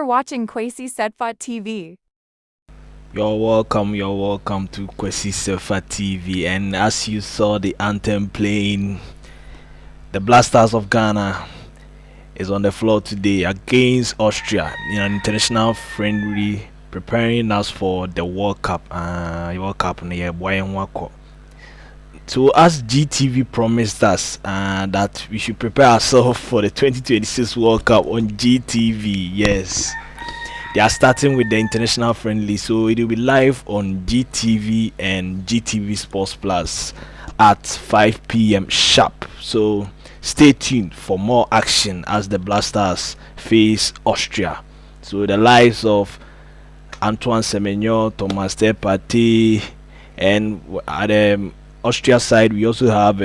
watching Kwesi Sedfat TV. You're welcome to Kwesi Sefa TV. And as you saw the anthem playing, the Blasters of Ghana is on the floor today against Austria in an international friendly, preparing us for the World Cup. So as GTV promised us that we should prepare ourselves for the 2026 World Cup on GTV. Yes. They are starting with the international friendly, so it will be live on GTV and GTV Sports Plus at 5 p.m. sharp. So stay tuned for more action as the Blasters face Austria. So the lives of Antoine Semenyo, Thomas Partey, and at the Austria side we also have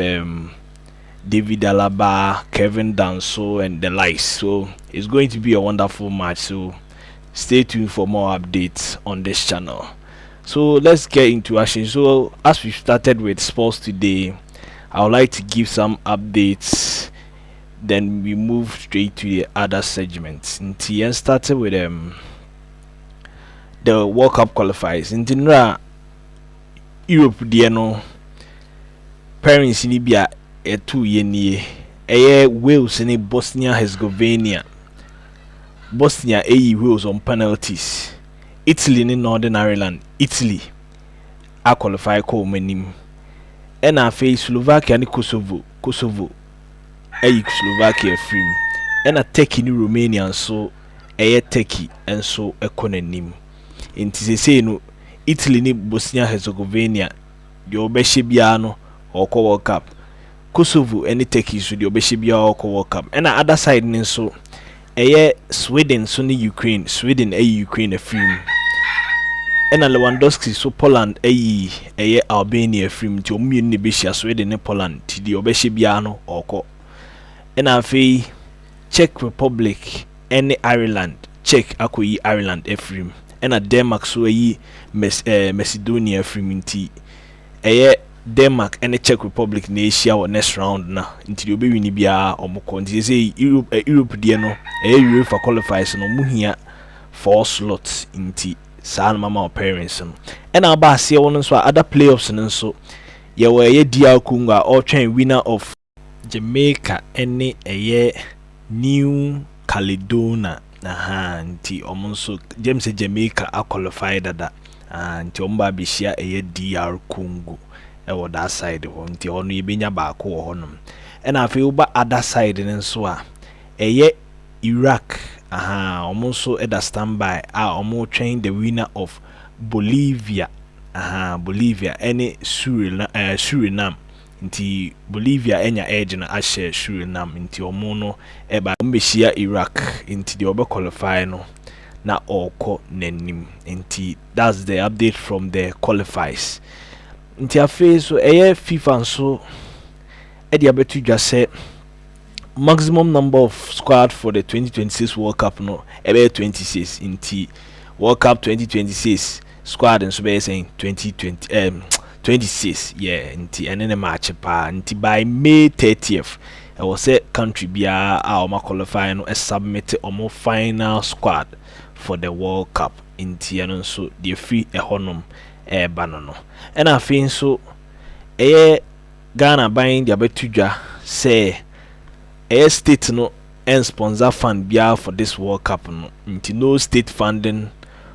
David Alaba, Kevin Danso, and the likes. So it's going to be a wonderful match. So stay tuned for more updates on this channel. So let's get into action. So as we started with sports today, I would like to give some updates, then we move straight to the other segments. And started with the World Cup qualifiers. In Europe no parents ni bia etu yenie Wales ni Bosnia Herzegovina. Bosnia Wales on penalties. Italy ni Northern Ireland. Italy a qualify ko manim. And I face Slovakia ni Kosovo. Slovakia free. And a Turkey ni Romania so Turkey and so ekonanim. Inti say no Italy ni Bosnia Herzegovina the obeshe bia no oko World Cup. Kosovo any Turkey so the obeshe bia oko World Cup. And the other side ni so Sweden so ni Ukraine. Sweden Ukraine a film. And Lewandowski so Poland Albania film to ni bishia Sweden ni Poland ti the obeshe bia no oko. And afi Czech Republic any Ireland Czech akoyi Ireland a film. And Denmark so Macedonia film ti Denmark and the Czech Republic na Asia or next round na nti the obi win bia omoko nti say Europe die no UEFA qualifiers no muhia 4 slots nti saa mama parents no and aba ase won so other playoffs no so ye were DR Congo or train winner of Jamaica any New Caledonia nti omonso James Jamaica a qualified that nti omba bishia DR Congo that side nti ono yebenya baako wo honom and afi uba other side nso a Iraq omonso eda standby omo train the winner of Bolivia Bolivia any Suriname nti Bolivia enya edge na ashe Suriname nti omo no eba mbeshia Iraq nti the obe qualify no na oko nanim nti that's the update from the qualifiers. Nti afi so FIFA so dia betu dwa say maximum number of squad for the 2026 World Cup no 26 nti World Cup 2026 squad and so be saying 26 nti ene match pa nti by May 30th I will say country bia a o qualify no submit omo final squad for the World Cup nti eno so the free honum banono and I think so Ghana buying the betudwa say state no and sponsor fund bia for this World Cup no nti no state funding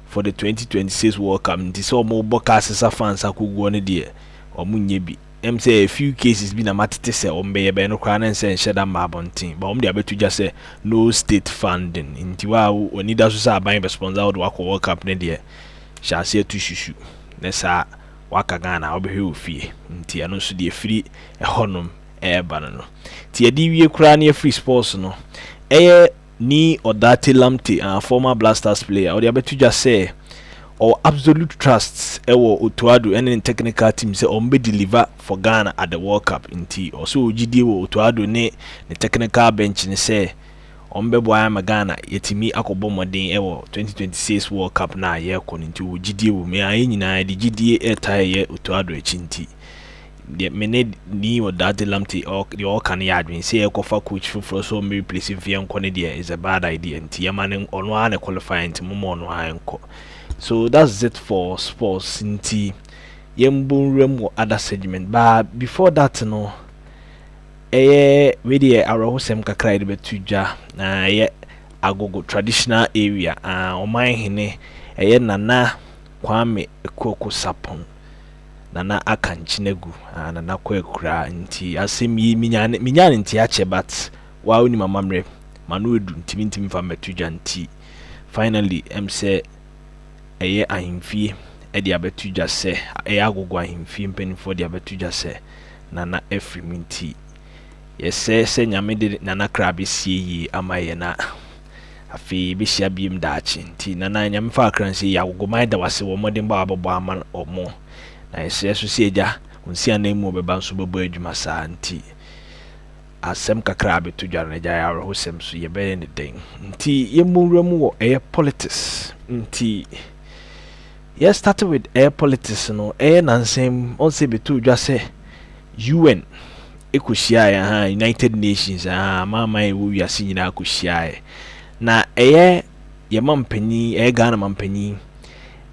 for the 2026 World Cup nti so mo boka sesa fans akugo ne de omunye bi say a few cases bi na matete say ombe be no kra na nse nhyeda mabontin but omde abetudwa say no state funding nti wa oni da so say buying be sponsor World Cup ne de sha say to shushu nesa waka Ghana obehwe ofie nti ano so de free honum bano no ti edi wie kura na free sports no ni Odate Lamte former Blasters player or the abetudwa say or absolute trust Otuado and technical team say ombe deliver for Ghana at the World Cup nti also gidie Otuado ne the technical bench ne say ombe boya Ghana yetimi akobo modern 2026 World Cup na ye ko nti gidie me ayi nyina de gidie tie Otuado echi nti the minute ni or that lamti or the all can yard when say a cofa coach for so me replace Vian Conedia is a bad idea and Tiaman on one qualifying to Momon Anko. So that's it for sports in T Yembun or other segment. But before that no really our hosem kakra de betuja na ye agogo traditional area oman hene Nana Kwame Ekoko Sapon Nana Akanchinagu Nana Kwekura nti asem yi minya nti ache but wa oni mamamre manu edu ntimi fa metuja nti finally say ahimfie de abetuja se agogo ahimfie mpenifo de abetuja se Nana Efrim nti se nyame de Nana Krabe sie yi amaye na afi bishia biem dachi nti Nana nyame fa kranse ya agogo mai da wase wo modin ba ababo ama omo na yɛsɛ so sɛ agya onsia na mu bɛba nso bɛbɔ adwuma saa nti asɛm kakra abeto dware na gya yɛawerɛ ho sɛm so yɛbɛyɛ ne den nti yɛmmɔwura mu wɔ ɛyɛ politics nti yɛ start with ɛyɛ politics no ɛyɛ nansɛm ɔnsɛ beto dwa sɛ UN ɛkɔhyiaeɛ United Nations mama ɛwɔ wiase nyinaa kɔhyiaeɛ na ɛyɛ yɛma mpanyin ɛyɛ Ghana mampanyin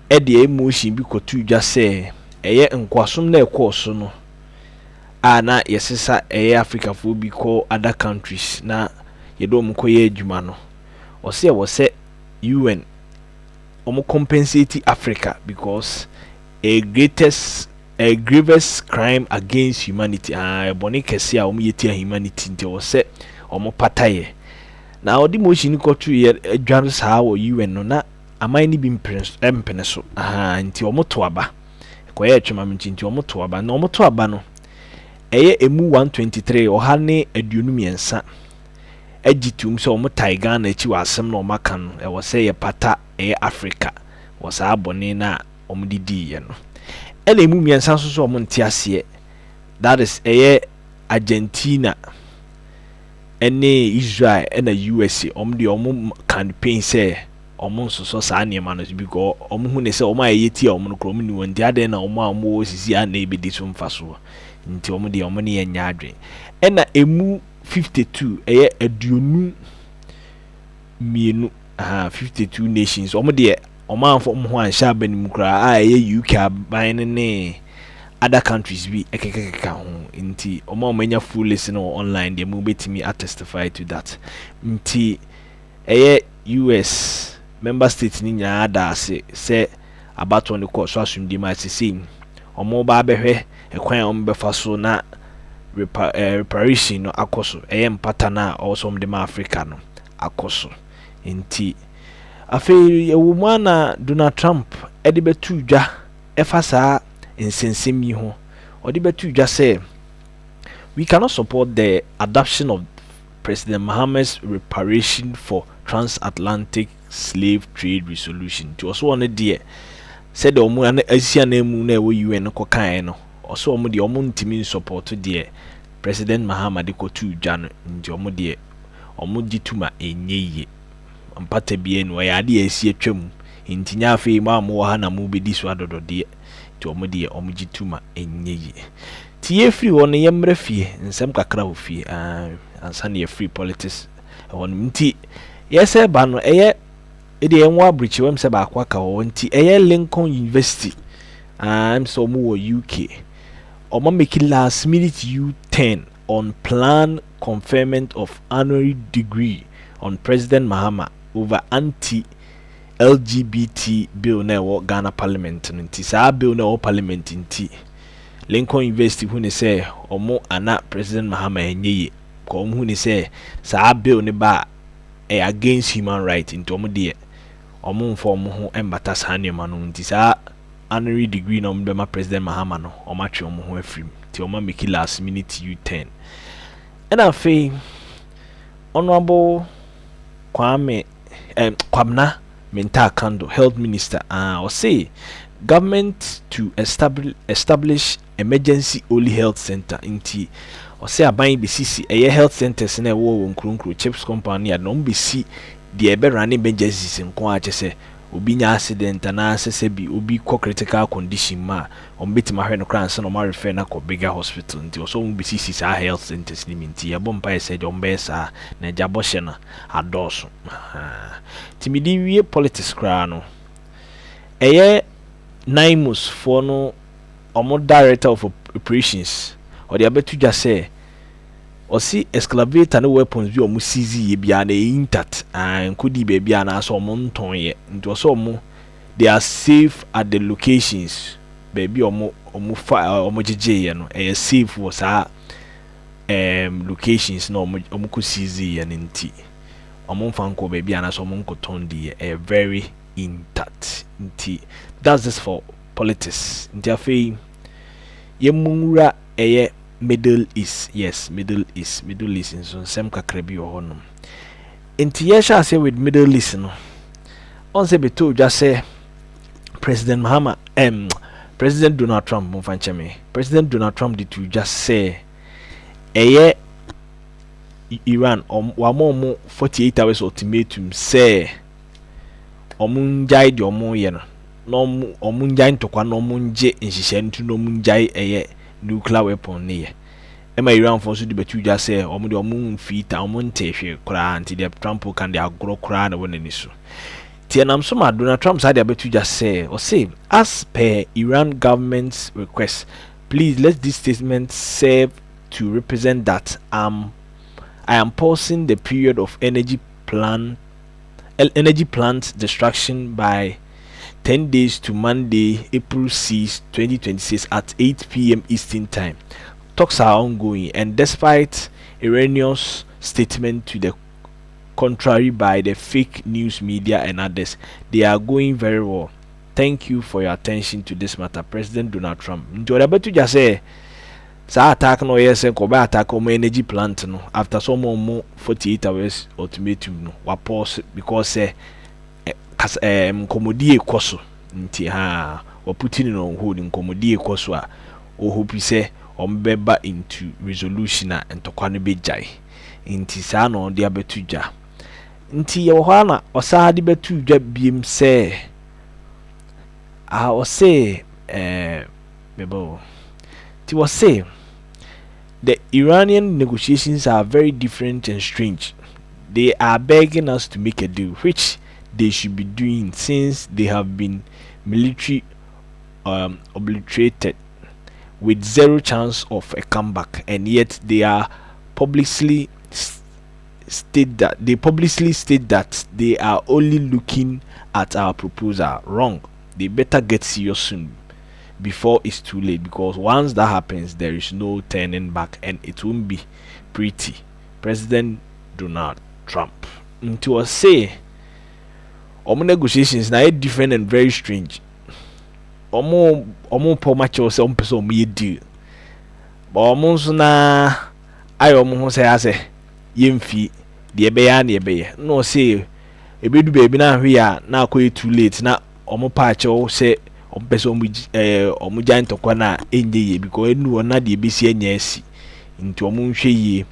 ɛde emotion bi kɔto dwa sɛ ɛyɛ nkwasom na ɛkɔɔso no na yɛsesa ɛyɛ Africa fo bi kɔ other countries na yɛdɔ mu kɔyɛ adwuma no ɔsɛ wɔsɛ UN ɔmo compensate Africa because a grievous crime against humanity bɔne kɛse a ɔmo yɛtia humanity nti wɔsɛ ɔmo pataye na ɔde motion kɔto yɛ adware saa wɔ UN no na aman ni bi mpene so nti ɔmo to aba koye twema nti omo to aba na omo to aba no eye emu 123 oha ne aduonum yensa agitum se omo taiga na achi wasem na omaka no e wo se ye pata Africa wo sa abone na omo didi ye no ena emu yensa so omo ntiase that is eye Argentina ene Israel ena USA omo de omo campaign se omo nsoso saa niema no because omo hu ne se omo ayeti omo no krom ni won dia den na omo osisi a na ebedi so mfaso nti omo de omo ne yenya adwen ena emu 52 eye aduonu mienu 52 nations omo de omo anfo omo ho anhya abanim kra eye UK aban ne other countries bi ekekeka ho nti omo manya full listen online de mu betimi attestify to that nti eye US member states ni nyina da se abato ne ko so asumdi ma sisi omo ba behwe ekwan omo befa so na reparation no akoso mpata na also de ma Africa no akoso nti afei ewumu na Donald Trump ede betu dwa efa saa nsensem yi ho ode betu dwa say we cannot support the adoption of President Mohammed's reparation for transatlantic slave trade resolution to also one there said omo na asia na emu na we UN ko kan no also omo de omo ntimi support there President Mahama de ko tu dwan nti omo de omo gituma enyeye mpata bie no ya de asi atwam nti nya afi ma mo ha na mo bedi so adodo de ti omo de omo gituma enyeye ti ye free won ye mra fie nsem kakra wo fie ansa na ye free politics won nti yese ba no eye ede enwa abridge wem se ba akwa ka wo nti eye Lincoln University so mo wo UK omo make last minute U10 on plan conferment of honorary degree on President Mahama over anti-LGBT bill na wo Ghana parliament nti sa bill na wo parliament nti Lincoln University hu ne say omo ana President Mahama enyeye ko omo hu ne say sa bill ne ba against human rights nti omo de omo mfo omo ho embata sa ne ma no nti sa honorary degree na omo be ma President Mahama no omo atwe omo ho afrim nti omo make last minute U10 and afi honorable Kwabena Mintah Kando, health minister or say government to establish emergency only health center inti or say aban BCC a health centers na wo nkrunkru chips company na no BC the ebe running emergencies nko a chese obi nya accident na sese bi obi ko critical condition ma ombeti ma hwe no kran se no ma refer na ko bigger hospital nti so mo bi sisi sa health centers ni minti ya bompa e se de ombesa na jabo hye na adoso ti mi di wie politics kra no eye Naimus for no omo director of operations or the abetu just say or see excavator no weapons bi omo seize ye bia na intact and could be bia na so omo nton ye nti so omo they are safe at the locations baby omo omo jeje ye no e safe was locations no omo ko seize ye nti omo fanko baby na so omo nkoton di e very intact nti that's this for politics nti afei yemura eye Middle East. Yes, Middle East in so sem kakra bi ho no nti ye sha say with Middle East no on say beto just say President Donald Trump President Donald Trump did to just say eye Iran wa mo 48 hours ultimatum say omunjai di omo ye no omunjai ntokwa no omunje nhihye ntu no omunjai eye nuclear weapon ne ye ema Iran for so di betu ja say omo de omo mfita omo ntehwe kra anti de Trump kan de agro kra na wonani so tienam so ma Donald Trump said betu ja say o say as per Iran government's request, please let this statement serve to represent that I am pausing the period of energy plant destruction by 10 days to Monday, April 6, 2026 at 8 p.m. Eastern Time. Talks are ongoing, and despite Iranian's statement to the contrary by the fake news media and others, they are going very well. Thank you for your attention to this matter, President Donald Trump. Njoda to just say, sa attack no yes and koba attack on energy plant no after some more 48 hours ultimatum no wa pause because komodie koso nti ha wa putting no hold komodie koso a o hope say ombeba into resolution a entokwa no bejai nti sa no de abetuja nti ye ho na osa de betuja biem se o say bebo ti was say the Iranian negotiations are very different and strange. They are begging us to make a deal, which they should be doing since they have been military obliterated with zero chance of a comeback, and yet they are publicly state that they are only looking at our proposal. Wrong. They better get serious soon before it's too late, because once that happens there is no turning back and it won't be pretty. President Donald Trump into a say negotiations now different and very strange. Omo po match or some person me deal but omo na ayo omo say ase yemfi de ebe ya na ebe ye no say ebedu baby na hwe ya na akoy too late na omo patch o say ompese omu giant okwa na enye ye because enu na de ebesi anya asi nti omu nhwe ye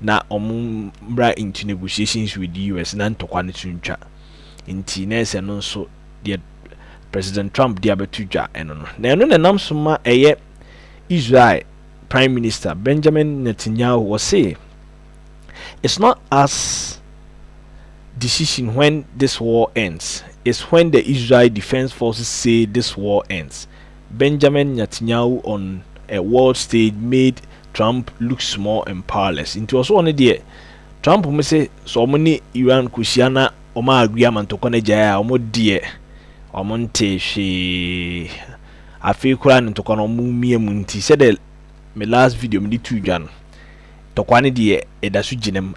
na omu bra into negotiations with the US na ntokwa ne tuntwa nti na ese no so de President Trump de abetudwa eno no na eno na nam so ma eye Israel Prime Minister Benjamin Netanyahu was say it's not us decision when this war ends. It's when the Israel Defense Forces say this war ends. Benjamin Netanyahu on a world stage made Trump look small and powerless. It was one day Trump may say so many Iran kushiana oma agreement to kone jaya omo die omonte she afi kura nto kono mu mie munti said the my last video me tu dwan tokwane de edasu ginem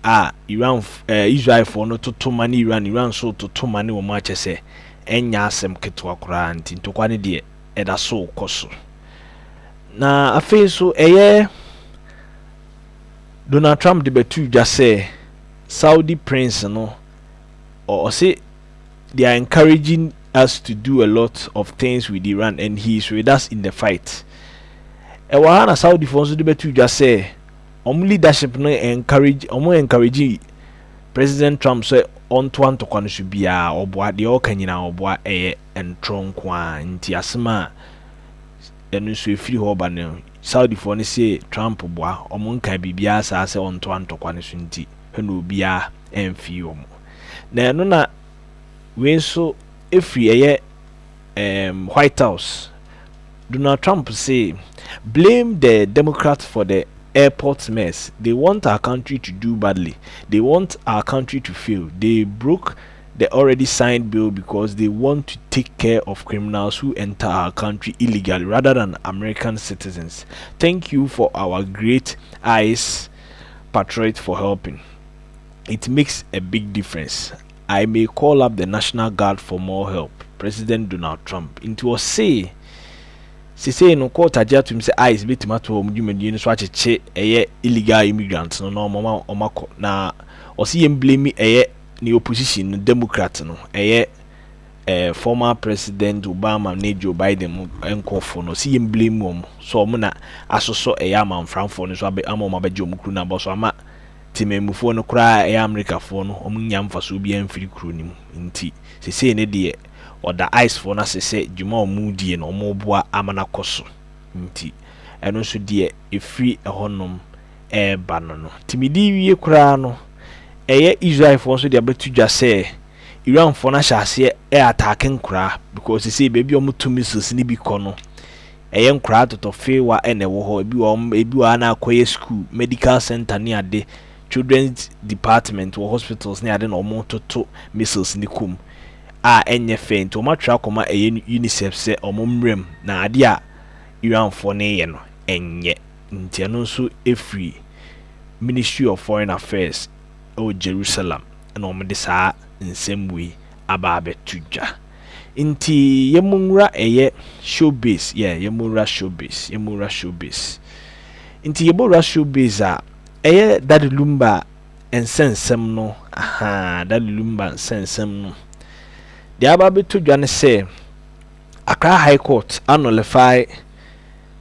Iran Israel for no to mani Iran so to mani wo ma chese enya asem ketwa kura nti tokwane de edaso koso na afi so Donald Trump de betu just say Saudi prince no or say they are encouraging us to do a lot of things with Iran and he is with us in the fight. Ewa Saudi fonso de betu just say leadership no encourage President Trump so onto antokwa no so bia oboa de o kanyina oboa entronko a nti asema enu so efiri ho ba ne Saudi for ne say Trump boa omo nka bibia sa se onto antokwa ne so nti hena obia emfi omo na eno na we so efiri White House. Donald Trump say blame the Democrats for the airport mess. They want our country to do badly. They want our country to fail. They broke the already signed bill because they want to take care of criminals who enter our country illegally rather than American citizens. Thank you for our great ICE patriot for helping. It makes a big difference. I may call up the National Guard for more help. President Donald Trump. Into a say no court ajatum say ICE betimato omdwumadi no so acheche illegal immigrants no mama omako na osi yem blame the opposition Democrat no former President Obama na Joe Biden enkofo no si yem blame om so omo na asoso man franfo no so amoma beje omukru na boso ama timemufo no kra America fo no omunya mfaso bia mfiri kru nim nti sese ne de oda ICE for na sese djuma omudie no omoboa amana koso nti eno so de efri ehonom ba no timidi wie kra no Israel for so de abetudwa se Iran for na hyase attacking kra because sese baby omutumi so ni bi kono nkra totofe wa enewo ho ebi wa na akoye school medical center ni ade children's department or hospitals ni ade no omototo missiles ni kum enye faint o matwa koma UNICEF se omomrem na ade a Iran for ne ye no enye nti eno so efri Ministry of Foreign Affairs o Jerusalem na omde saa nsemwe ababe tuja nti yemunra showbiz yemunra showbiz nti yebora showbiz a Daddy Lumba ensensem no Daddy Lumba ensensem no the ababe tuja ne say Accra High Court nullify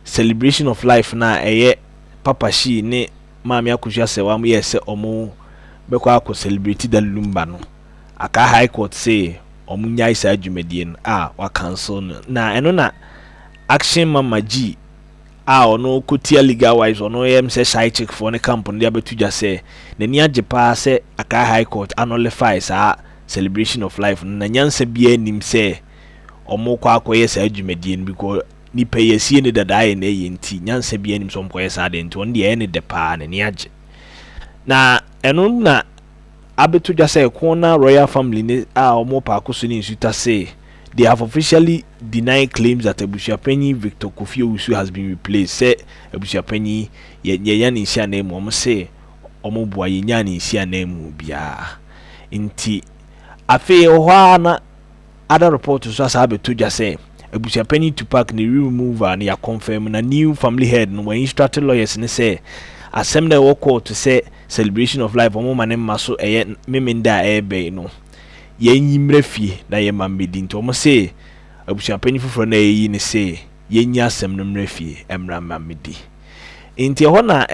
celebration of life na Papa Shi ne Mami Akosua Sewam yese omo beko akọ celebrate Daddy Lumba no Accra High Court say omunya isa adwumadie no wa cancel no na eno na Action Mama G ono kotia legal wise ono say shy check for ne camp no abetuja say nani ajepa say Accra High Court nullify sa celebration of life na nyansa bia nim say omo kwa akoye sa adwumadie no because ni payesie ne dadaye na yenti nyansa bia nim so mkoye sa de nti on de ne de pa na ni age na eno na abetuja say Kona royal family ne omo pa akoso ni nsuta say they have officially denied claims that Abusuapanyi Victor Kofi Owusu has been replaced. Say Abusuapanyi ye ni sia na mu say omo bua ye nya ni sia na mu bia nti afi ho na other reports so asa abetuja say Abusuapanyi Tupac ni remover na ya confirm na new family head no when instructed lawyers ne say asem na work to say celebration of life omo manem maso memenda ebe no yenyimre fie na ye mamedi nti omo say Abusuapanyi foforo na yi ne say yenyi asem no mre fie emra mamedi nti ho na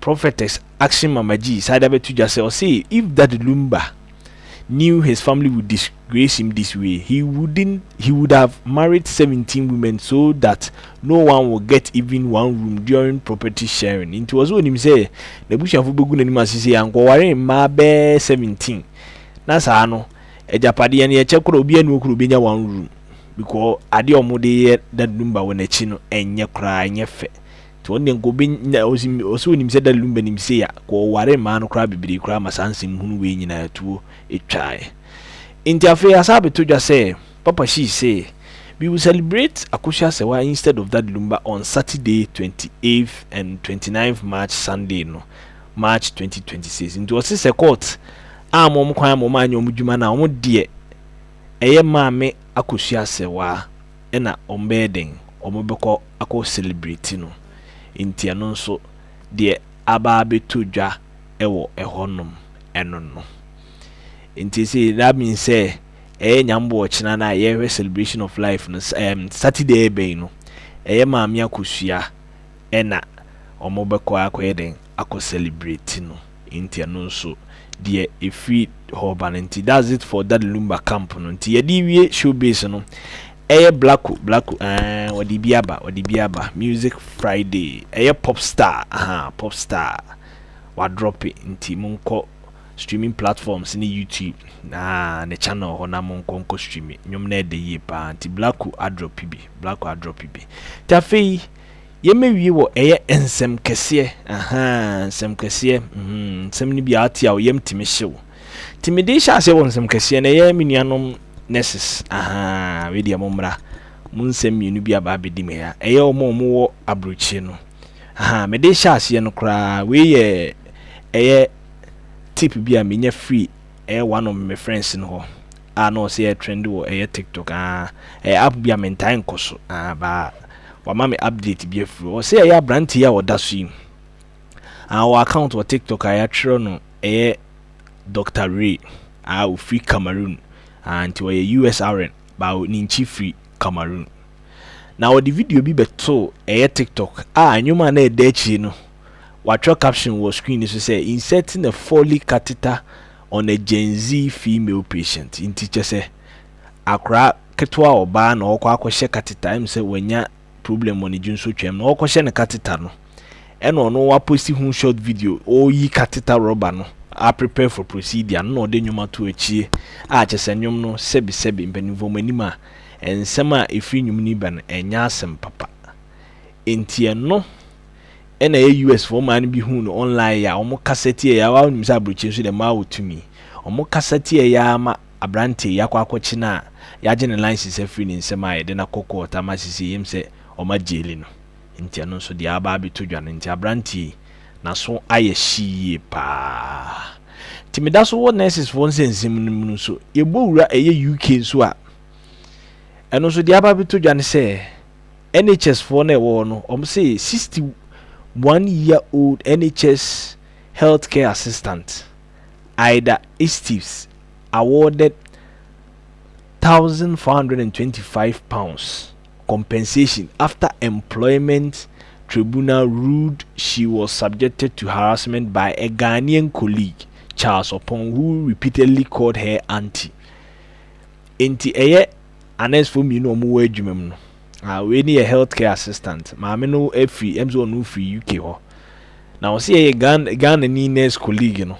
prophetess Action Mama G side abetuja say o say if Daddy Lumba knew his family would disgrace him this way, he would have married 17 women so that no one would get even one room during property sharing. It was when him say the bush of Bugun and Massy and Gowari ma be 17. Nasa no a Japadi and a check could be one room because adio mode that number when a chino and ya cry and ya fe. To only go bin also him said that Lumben him say go ware man crab be cram as answering who we in a two a try. In the affair sabe to just say Papa Shi say we will celebrate Akosua Sewa instead of Daddy Lumba on Saturday 28th and 29th March Sunday no March 2026. Into a sister court mom kwan mom anyo mudwuma na omo de maame Akosua Sewa na ombeden omo beko akọ celebrate no inti ano nso de aba betudwa ewo ehonom eno no inti say that means say nyambo ochina na ye celebration of life no Saturday ebe no maame Akosua na omo beko akoyeden akọ celebrate no nti no so de e free hoba nti that's it for that Lumba camp no nti ye di wie showbase no black wadi biaba music Friday popstar popstar wa drop it nti monko streaming platforms ni YouTube na ne channel ho na monko stream nyom na de yi pa nti black drop bi ta fei ye mewie wo ensem kese ensem kese ensem ni bi atia wo yem timi hyew timi de hya se wo ensem kese na ye menuanom nurses we dia momra munsem mienu bi aba bedi me ya omo wo abrochi no me de hya ase no kra we ye tip bi a menya free one of my friends no ho no say trend wo TikTok app bi a mentan koso ba wa mama update bi free o say brand ya o daso yi our account on TikTok ya tro no Dr. Ray o free Cameroon and we USRN ba ni nchi free Cameroon na the video bi beto TikTok anyuma na edachi no what your caption was screen is to say inserting a Foley catheter on a Gen Z female patient in teacher say akra ketwa oba na okwa akwhye catheter im say wanya problem on the junso twem na okwhye ne catheter no eno no wa posti hu short video o yi catheter rubber no a prepare for procedure no de nyuma to achie chese nyum no sebi mpanimfo manima ensem a efri nyum ni ban enya asem papa entie no ena US for man bi hu no online ya omo cassette ya wa nim sa broche so de ma wotumi omo cassette ya ma abrante ya kwa akwachi na ya je ne license free ni nsem a de na kokko tamasisi yim se oma jeli no ntia no so de aba bi to dwane ntia abrante na so aye hie pa timida so wo nurses for nsensem no so yebowura UK so a eno so de aba bi to dwane se NHS for na wo no say 61-year-old NHS healthcare assistant Ida Estives awarded £1,425 compensation after employment tribunal ruled she was subjected to harassment by a Ghanaian colleague, Charles Opon, who repeatedly called her auntie. Enti anes for me no more adwumam no. We need a healthcare assistant. Maame no free emzo no free UK ho. Na o say Ghana ni nurse colleague no.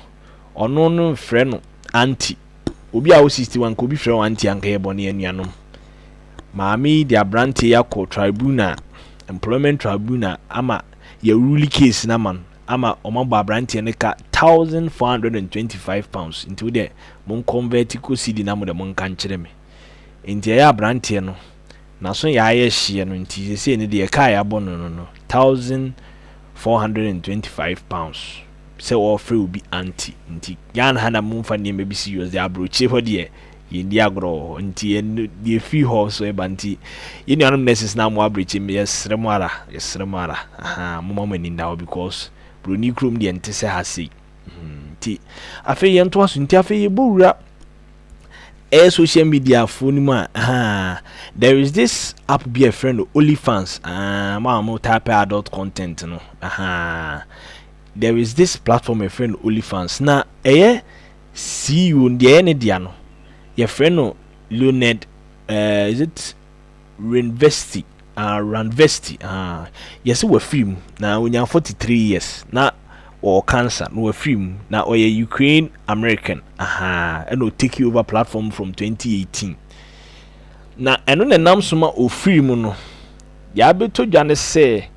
Ono no friend no auntie. Obi a 61 ko bi friend auntie anka ye bone anuanom. Maame dia brante yakọ tribunal employment tribunal ama ye rule case na man ama omagba brante ne ka £1,425 into the mon convert ko cedi na mo de mon kan kire me. Enti ya brante no na so ya ye hye no nti se ne de ka ya bono no £1,425 se offer obi anti nti yan hana mumfa ne me bi serious de abroche ho de yendi agro nti de free horse so e banti yini anum nurses na mo abroche me yesremara mo mama ni ndawo because broni krom de ente se ha sei nti afi ye nto aso nti afi ye bowura social media phone ma there is this app be a friend OnlyFans mo type adult content no there is this platform a friend OnlyFans na CEO ndie ne dia no your friend no Leonard is it Ranvesti yes we film na onya 43 years na or cancer no film na or Ukraine American and will take over platform from 2018 na eno ne nam soma o film no ya beto dwane say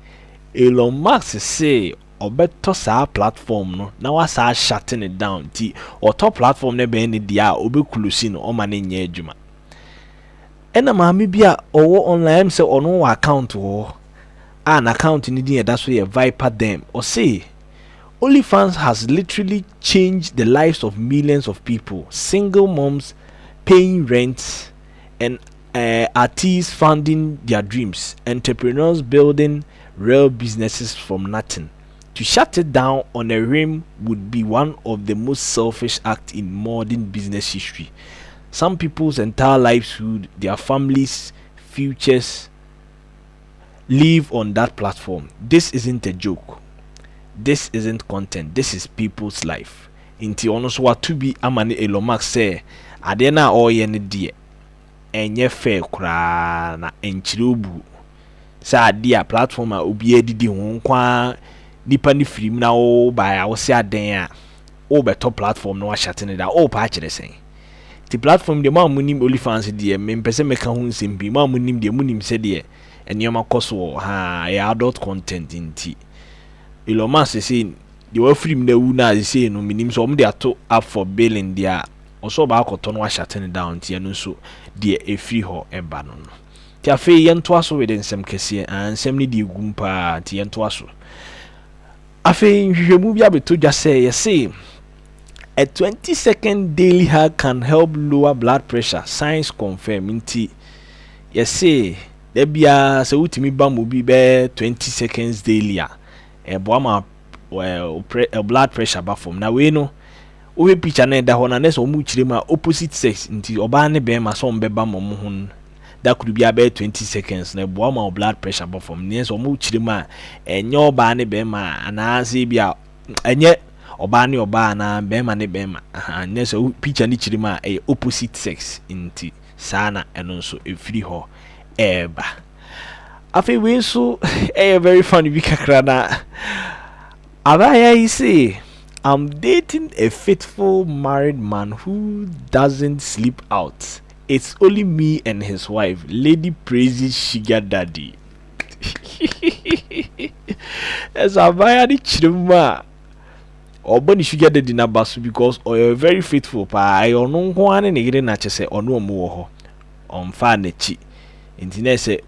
Elon Musk say obeto sa platform no na wasa shutting it down ti or top platform ne be ne dia obekulusi no o ma ne nya adwuma ena maami bia owo online say ono account wo an account ni din da so ye Viper them or say OnlyFans has literally changed the lives of millions of people, single moms paying rent and artists funding their dreams, entrepreneurs building real businesses from nothing. To shut it down on a whim would be one of the most selfish acts in modern business history. Some people's entire livelihood, their families' futures live on that platform. This isn't a joke. this isn't content, this is people's life. Inti ono so watu bi amane Elon Musk say ade na oye ne de enye fair kura na enchire obu sa ade a platform a obi edidi ho nkwa nipa ni firim na o ba ya wo se aden a o beto platform no ahyate ne da o pa kire sen ti platform de ma munim OnlyFans de me mpese meka ho nsembi ma munim de munim se de eniyoma koso ha ya adult content inti Elon Musk say the wa film na wu na say no minim so om de ato up for bailing dia oso ba akoto no ahyate ne down tie no so de e free ho eba no no ti afi yento aso we de nsem kese ansem ne de gumpa ti yento aso afi nhwehwemu bia beto dwa say a 20-second daily hack can help lower blood pressure, science confirm inti say there bia se utimi ba mo bi be 20 seconds daily a boama blood pressure ba from na we no we picture na da ho na so mu chire ma opposite sex nti oba ne be ma so mbeba mo ho that could be about 20 seconds na boama blood pressure ba from ne so mu chire ma enye oba ne be ma ana se bia enye oba ne oba na be ma ne be ma ne so picture ni chire ma opposite sex nti sana eno so efiri ho eba afi we so very funny bi kakra na abaya you say I'm dating a faithful married man who doesn't sleep out. It's only me and his wife. Lady praises sugar daddy. As abaya di chiruma oboni sugar daddy na basu because you're very faithful pa ayo no nko ane ne gire na chese onu omo wo ho omfa na chi intine se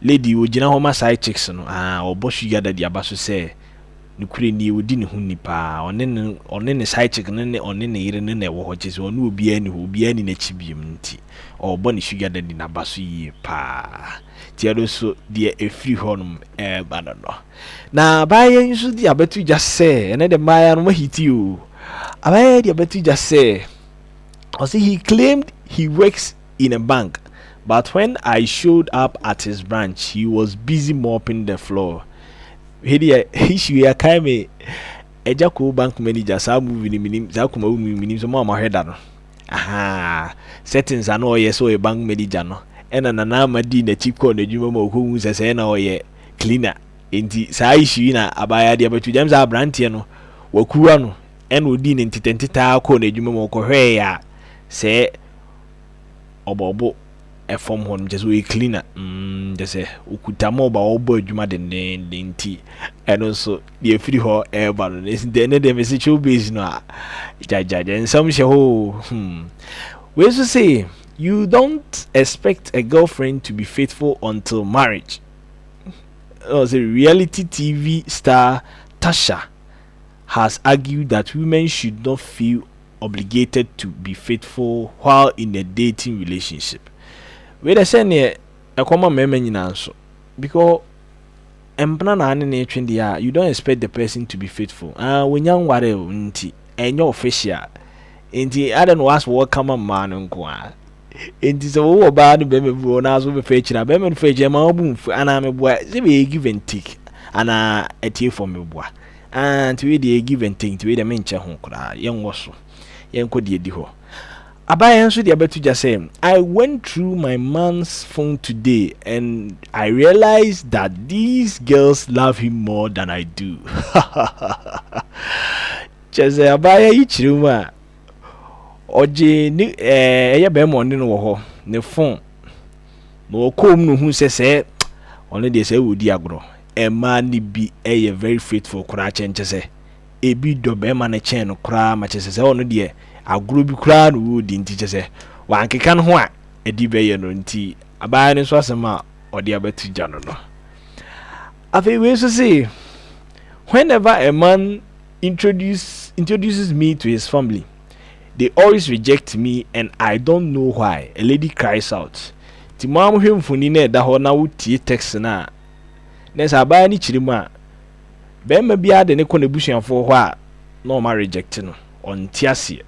lady ogina ho ma side chicks no obo sugar daddy abaso se nukure ni odi ne hu nipa one ne side chick ne one ne yire ne wo ho chese onu obi ani na chi biem nti obo ne sugar daddy na baso yi pa ti ado so de e free honum ba no na baye nso di abetu just say ene de maya no hiti o abaye di abetu just say or say he claimed he works in a bank, but when I showed up at his branch he was busy mopping the floor. He should kai me ejako bank manager sa movie ni minim za kuma minim so ma heda no aha settings ano ye so e bank manager no ena na madi na chiko na djuma ma ko hu sese na oye cleaner enti sa issue na abaya dia betu james abrantie no wakuwa no ena odi ne ntitentita ko na djuma ma ko hwe ya se obobo e form hon just we cleaner just ukuta mo ba obo adwuma de nti eno so de free ho e ba no de de message base no jajaja and some she ho we so say you don't expect a girlfriend to be faithful until marriage. The reality TV star Tasha has argued that women should not feel obligated to be faithful while in a dating relationship. We dey say ne e common men nyina so because empna na ne twende you don't expect the person to be faithful. When young ware nti enyo official. Nti I don't know what come man nko enti so wo ba no be mebu na so be fe kira be me fe je ma obu ana me boa se be give and take ana etie for me boa and we dey give and take we dey me nche ho kura yen wo so yen ko de di ho abayan so de abetu just say I went through my man's phone today and I realized that these girls love him more than I do. Just abaya yi chiruma oje ni eye be mo ni no wo ho ne phone no kom no hu sese one dey say wodi agro e ma ni bi eye very faithful kura chenche se e bi do be ma na chen no kura ma che se ono dey agro bi kura no wodi nti che se wan keka no ho a e di be ye no nti abaya ni so asema odi abatu ja no no afi we so say whenever a man introduces me to his family, they always reject me and I don't know why. A lady cries out. Ti mam hwem funi na da ho na wutie text na. Nesa ba ni chirima. Be ma bia de ne ko na busuafo ho a no ma reject no. Onti ase.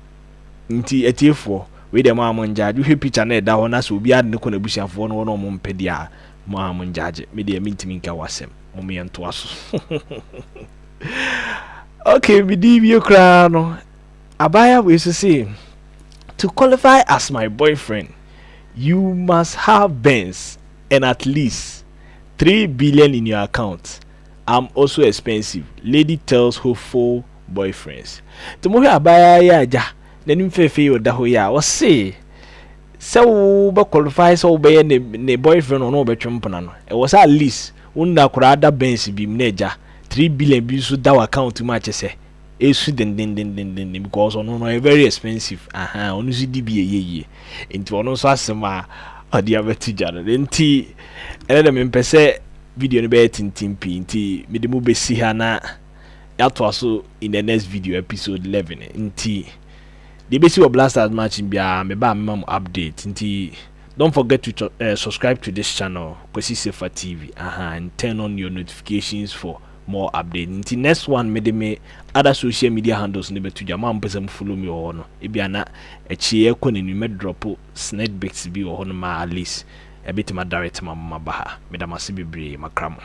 Nti etiefo we de mam njaje hwe picture na da ho na so bia de ne ko na busuafo no no mo mpede a mam njaje. Me de mintimi nka wasem. Mo me nto aso. Okay, me DB crown. Abaya we say to qualify as my boyfriend, you must have Benz and at least 3 billion in your account. I'm also expensive. Lady tells hopeful boyfriends. Tomo abaya ya ja. Nanim fefe oda ho ya. O say so be qualify so be ne boyfriend or no be twempana no. E was at least wonna kura ada Benz bi mneja 3 billion bi so da account mu ache se. Esu den because ono no very expensive. Aha, onu si di bi yeye. Enti ono so asema ade abeti jare. Enti ene dem mpese video no be tintim pi nti me de mu besi ha na yato so in the next video episode 11 nti the basic of blasters match bia me ba me update nti don't forget to subscribe to this channel Kwesi Safer TV and turn on your notifications for more updates nti next one me other social media handles ne betu jama mpese follow me ho no e bia na echi e ko ne me drop snake bits bi ho no ma at least a bit ma direct ma ba ha me da mase bebre makramo